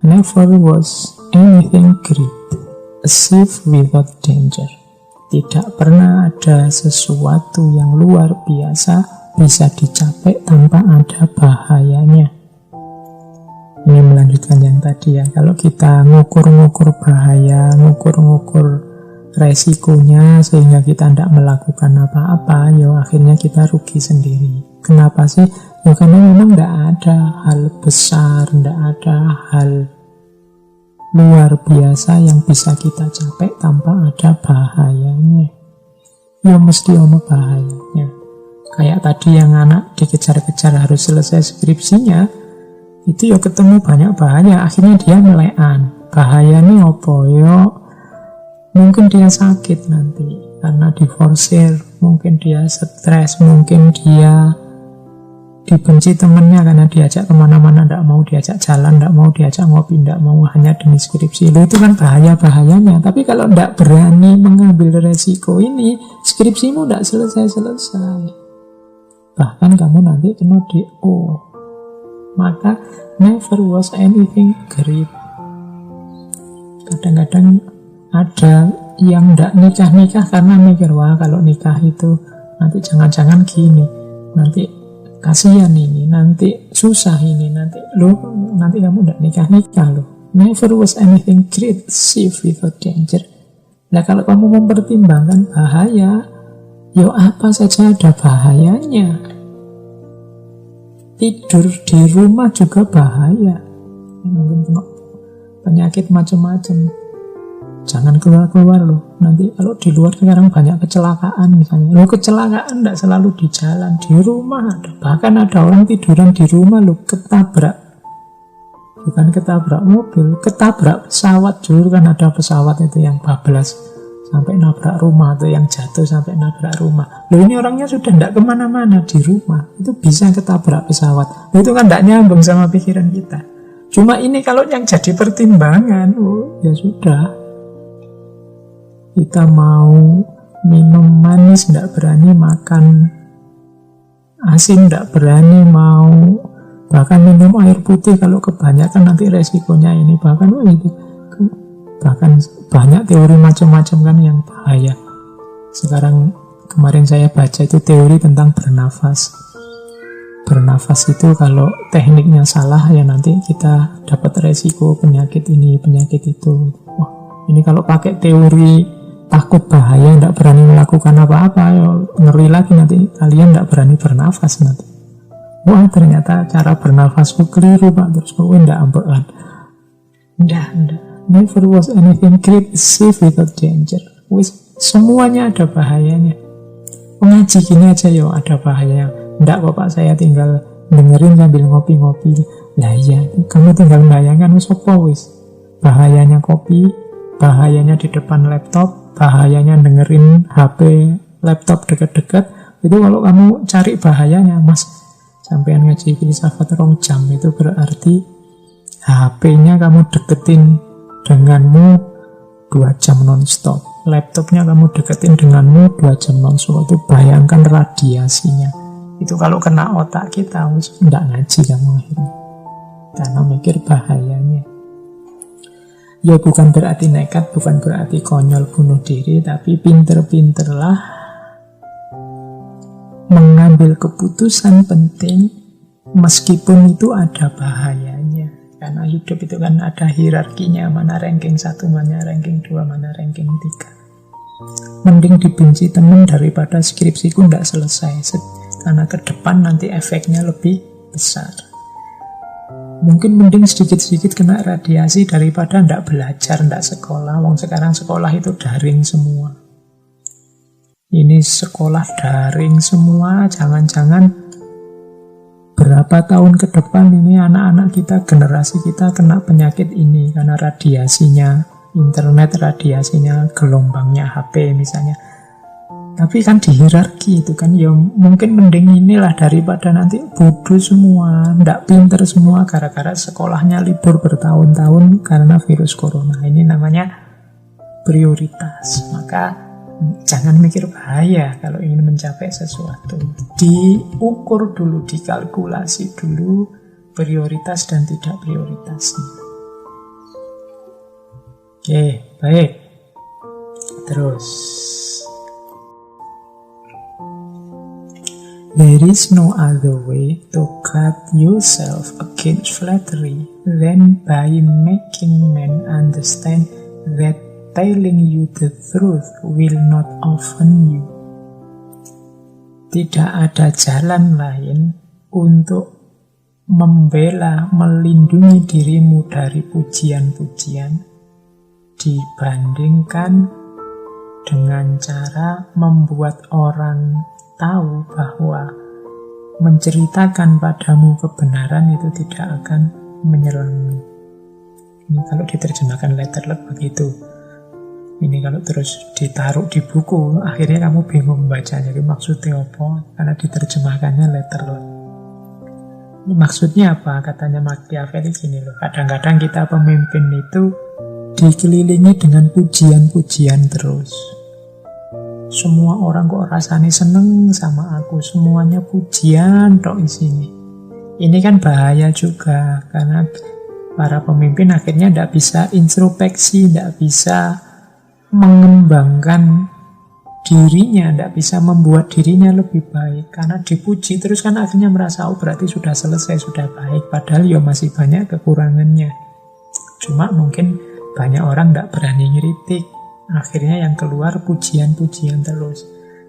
Never was anything great achieved without danger. Tidak pernah ada sesuatu yang luar biasa bisa dicapai tanpa ada bahayanya. Ini melanjutkan yang tadi ya. Kalau kita ngukur-ngukur bahaya, ngukur-ngukur resikonya sehingga kita tidak melakukan apa-apa, ya akhirnya kita rugi sendiri. Kenapa sih? Ya karena memang tidak ada hal besar, tidak ada hal luar biasa yang bisa kita capai tanpa ada bahayanya. Ya mesti ada bahayanya. Kayak tadi yang anak dikejar-kejar harus selesai skripsinya, itu ya ketemu banyak bahaya, akhirnya dia melekan. Bahayanya apa? Ya mungkin dia sakit nanti karena diforsir, mungkin dia stres, mungkin dia dibenci temennya karena diajak kemana-mana tidak mau diajak jalan, tidak mau diajak ngopi, tidak mau, hanya demi skripsi. Itu kan bahaya-bahayanya. Tapi kalau tidak berani mengambil resiko ini, skripsimu tidak selesai-selesai, bahkan kamu nanti kena DO. Maka never was anything great. Kadang-kadang ada yang tidak nikah-nikah karena mikir, wah kalau nikah itu nanti jangan-jangan gini, nanti kasihan ini, nanti susah ini, nanti kamu tidak nikah-nikah loh. Never was anything great achieved without danger. Nah kalau kamu mempertimbangkan bahaya, ya apa saja ada bahayanya. Tidur di rumah juga bahaya, mungkin kena penyakit macam-macam. Jangan keluar-keluar loh. Nanti kalau di luar sekarang banyak kecelakaan misalnya. Loh kecelakaan tidak selalu di jalan, di rumah ada. Bahkan ada orang tiduran di rumah loh ketabrak. Bukan ketabrak mobil, ketabrak pesawat. Dulu kan ada pesawat itu yang bablas sampai nabrak rumah, atau yang jatuh sampai nabrak rumah. Loh ini orangnya sudah tidak kemana-mana di rumah, itu bisa ketabrak pesawat. Loh, itu kan tidak nyambung sama pikiran kita. Cuma ini kalau yang jadi pertimbangan, ya sudah. Kita mau minum manis, tidak berani makan asin, tidak berani mau bahkan minum air putih. Kalau kebanyakan nanti resikonya ini. Bahkan banyak teori macam-macam kan yang bahaya. Sekarang kemarin saya baca itu teori tentang bernafas. Bernafas itu kalau tekniknya salah ya nanti kita dapat resiko penyakit ini, penyakit itu. Wah, ini kalau pakai teori takut bahaya, tidak berani melakukan apa-apa, ya ngeri lagi nanti kalian tidak berani bernafas nanti. Wah ternyata cara bernafasku keliru pak, terus kok tidak ambekan. Tidak. Never was anything great achieved without danger. Semuanya ada bahayanya. Mengaji gini aja ya ada bahayanya. Tidak kok pak, saya tinggal dengerin sambil ngopi-ngopi. Lah iya, kamu tinggal bayangkan wis. Bahayanya kopi, bahayanya di depan laptop, bahayanya dengerin HP laptop dekat-dekat. Itu kalau kamu cari bahayanya, mas, sampean ngaji filsafat 2 jam, itu berarti HP-nya kamu deketin denganmu 2 jam non-stop, laptopnya kamu deketin denganmu 2 jam non-stop. Itu bayangkan radiasinya. Itu kalau kena otak kita, tidak ngaji kamu akhirnya, karena mikir bahayanya. Ya bukan berarti nekat, bukan berarti konyol bunuh diri, tapi pinter-pinterlah mengambil keputusan penting meskipun itu ada bahayanya. Karena hidup itu kan ada hierarkinya, mana ranking 1, mana ranking 2, mana ranking 3. Mending dibenci teman daripada skripsiku tidak selesai, karena ke depan nanti efeknya lebih besar. Mungkin mending sedikit-sedikit kena radiasi daripada ndak belajar, ndak sekolah. Wong sekarang sekolah itu daring semua. Ini sekolah daring semua. Jangan-jangan berapa tahun ke depan ini anak-anak kita, generasi kita kena penyakit ini karena radiasinya internet, radiasinya gelombangnya HP misalnya. Tapi kan di hierarki itu kan, ya mungkin mending inilah daripada nanti bodoh semua, ndak pinter semua gara-gara sekolahnya libur bertahun-tahun karena virus corona. Ini namanya prioritas. Maka jangan mikir bahaya kalau ingin mencapai sesuatu. Diukur dulu, dikalkulasi dulu prioritas dan tidak prioritasnya. Oke, baik. Terus. There is no other way to guard yourself against flattery than by making men understand that telling you the truth will not offend you. Tidak ada jalan lain untuk membela, melindungi dirimu dari pujian-pujian dibandingkan dengan cara membuat orang tahu bahwa menceritakan padamu kebenaran itu tidak akan menyerangmu. Ini kalau diterjemahkan letterlet begitu. Ini kalau terus ditaruh di buku, akhirnya kamu bingung membacanya. Ini maksudnya apa? Karena diterjemahkannya letterlet. Ini maksudnya apa? Katanya Machiavelli gini loh. Kadang-kadang kita pemimpin itu dikelilingi dengan pujian-pujian terus. Semua orang kok rasanya seneng sama aku, semuanya pujian tok isinya. Ini kan bahaya juga, karena para pemimpin akhirnya tidak bisa introspeksi, tidak bisa mengembangkan dirinya, tidak bisa membuat dirinya lebih baik. Karena dipuji terus kan akhirnya merasa, oh berarti sudah selesai, sudah baik. Padahal ya masih banyak kekurangannya. Cuma mungkin banyak orang tidak berani ngeritik. Akhirnya yang keluar pujian-pujian terus.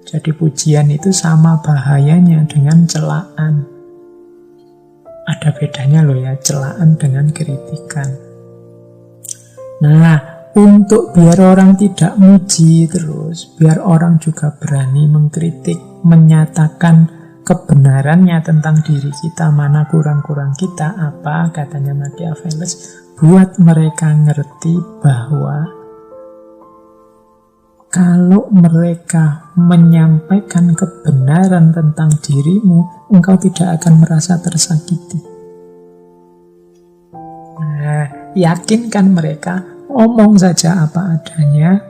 Jadi pujian itu sama bahayanya dengan celaan. Ada bedanya loh ya, celaan dengan kritikan. Nah, untuk biar orang tidak muji terus, biar orang juga berani mengkritik, menyatakan kebenarannya tentang diri kita, mana kurang-kurang kita, apa katanya Machiavelli, buat mereka ngerti bahwa kalau mereka menyampaikan kebenaran tentang dirimu, engkau tidak akan merasa tersakiti. Nah, yakinkan mereka, omong saja apa adanya,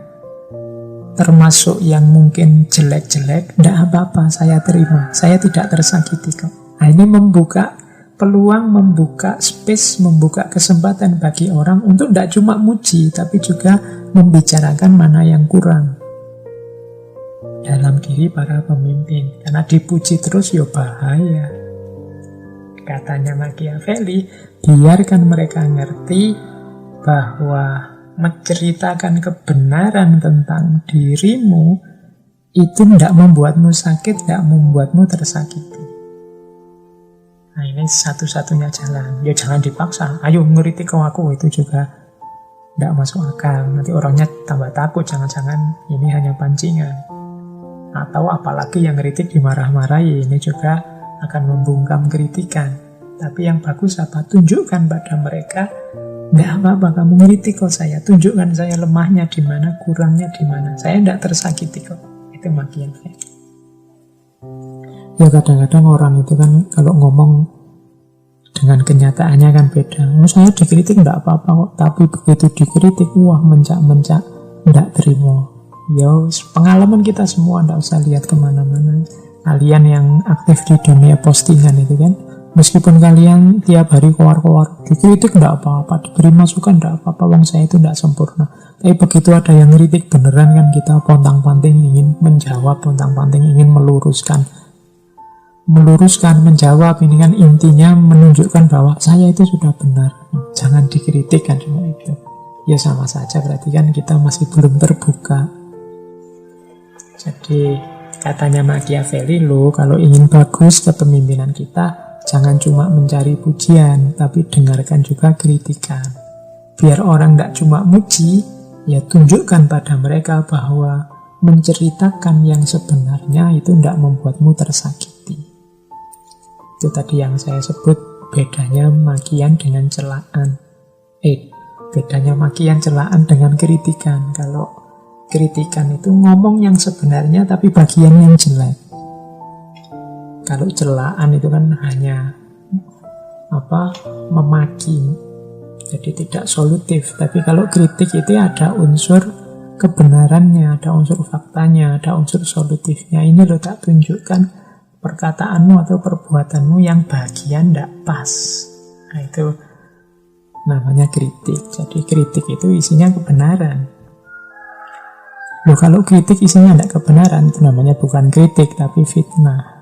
termasuk yang mungkin jelek-jelek, tidak apa-apa, saya terima, saya tidak tersakiti kok. Nah, ini membuka peluang, membuka space, membuka kesempatan bagi orang untuk tidak cuma muji, tapi juga membicarakan mana yang kurang dalam diri para pemimpin. Karena dipuji terus ya bahaya. Katanya Machiavelli, biarkan mereka ngerti bahwa menceritakan kebenaran tentang dirimu itu tidak membuatmu sakit, tidak membuatmu tersakiti. Nah, ini satu-satunya jalan. Ya jangan dipaksa, ayo ngeritik kau aku, itu juga tidak masuk akal. Nanti orangnya tambah takut, jangan-jangan ini hanya pancingan. Atau apalagi yang ngeritik dimarah-marahi, ini juga akan membungkam kritikan. Tapi yang bagus apa? Tunjukkan pada mereka, tidak apa-apa kamu ngeritik kok saya, tunjukkan saya lemahnya di mana, kurangnya di mana. Saya tidak tersakiti kok. Itu Machiavelli. Ya kadang-kadang orang itu kan kalau ngomong dengan kenyataannya kan beda. Saya dikritik tidak apa-apa kok, tapi begitu dikritik, wah mencak-mencak, tidak terima. Ya pengalaman kita semua, tidak usah lihat kemana-mana. Kalian yang aktif di dunia postingan itu kan, meskipun kalian tiap hari keluar-keluar, dikritik tidak apa-apa, diberi masukan tidak apa-apa, wong saya itu tidak sempurna. Tapi begitu ada yang ngeritik beneran kan, kita pontang-panting ingin menjawab, pontang-panting ingin meluruskan, menjawab. Ini kan intinya menunjukkan bahwa saya itu sudah benar, jangan dikritik kan, cuma itu. Ya sama saja, berarti kan kita masih belum terbuka. Jadi katanya Machiavelli, loh kalau ingin bagus kepemimpinan kita, jangan cuma mencari pujian, tapi dengarkan juga kritikan. Biar orang tidak cuma muji, ya tunjukkan pada mereka bahwa menceritakan yang sebenarnya itu tidak membuatmu tersakiti. Itu tadi yang saya sebut bedanya makian dengan celaan. Bedanya makian celaan dengan kritikan. Kalau kritikan itu ngomong yang sebenarnya tapi bagian yang jelek. Kalau celaan itu kan hanya memaki, jadi tidak solutif. Tapi kalau kritik itu ada unsur kebenarannya, ada unsur faktanya, ada unsur solutifnya. Ini lo tak tunjukkan perkataanmu atau perbuatanmu yang bagian tidak pas. Nah itu namanya kritik. Jadi kritik itu isinya kebenaran. Loh, kalau kritik isinya tidak kebenaran, itu namanya bukan kritik, tapi fitnah.